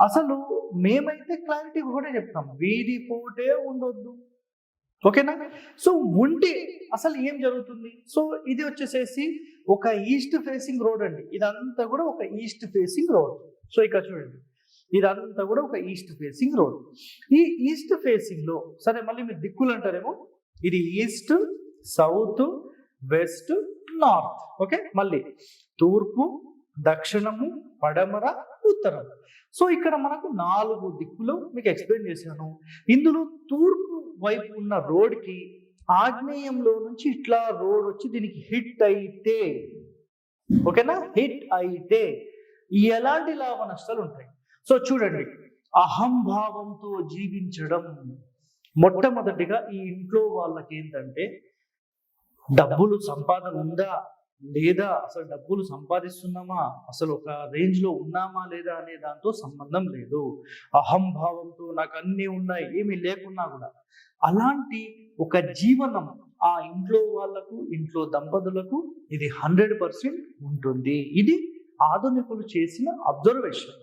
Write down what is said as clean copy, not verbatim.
అసలు మేమైతే క్లారిటీ కూడా చెప్తాం, వీధి పోటే ఉండొద్దు. ఓకేనా? సో ఉంటే అసలు ఏం జరుగుతుంది? సో ఇది వచ్చేసేసి ఒక ఈస్ట్ ఫేసింగ్ రోడ్ అండి. ఇదంతా కూడా ఒక ఈస్ట్ ఫేసింగ్ రోడ్. సో ఇక్కడ చూడండి, ఇదంతా కూడా ఒక ఈస్ట్ ఫేసింగ్ రోడ్. ఈ ఈస్ట్ ఫేసింగ్ లో సరే, మళ్ళీ మీరు దిక్కులు అంటారేమో, ఇది east, south, west, north. Okay, మళ్ళీ తూర్పు, దక్షిణము, పడమర, ఉత్తరం. సో ఇక్కడ మనకు 4 దిక్కులు మీకు ఎక్స్ప్లెయిన్ చేశాను. ఇందులో తూర్పు వైపు ఉన్న రోడ్ కి ఆగ్నేయంలో నుంచి ఇట్లా రోడ్ వచ్చి దీనికి హిట్ అయితే, ఓకేనా, హిట్ అయితే ఎలాంటి లాభ నష్టాలు ఉంటాయి? సో చూడండి, అహంభావంతో జీవించడం. మొట్టమొదటిగా ఈ ఇంట్లో వాళ్ళకి ఏంటంటే, డబ్బులు సంపాదన ఉందా లేదా, అసలు డబ్బులు సంపాదిస్తున్నామా, అసలు ఒక రేంజ్ లో ఉన్నామా లేదా అనే దాంతో సంబంధం లేదు. అహంభావంతో నాకు అన్నీ ఉన్నాయి, ఏమీ లేకున్నా కూడా అలాంటి ఒక జీవనం ఆ ఇంట్లో వాళ్ళకు, ఇంట్లో దంపతులకు ఇది 100% ఉంటుంది. ఇది ఆధునికులు చేసిన అబ్జర్వేషన్.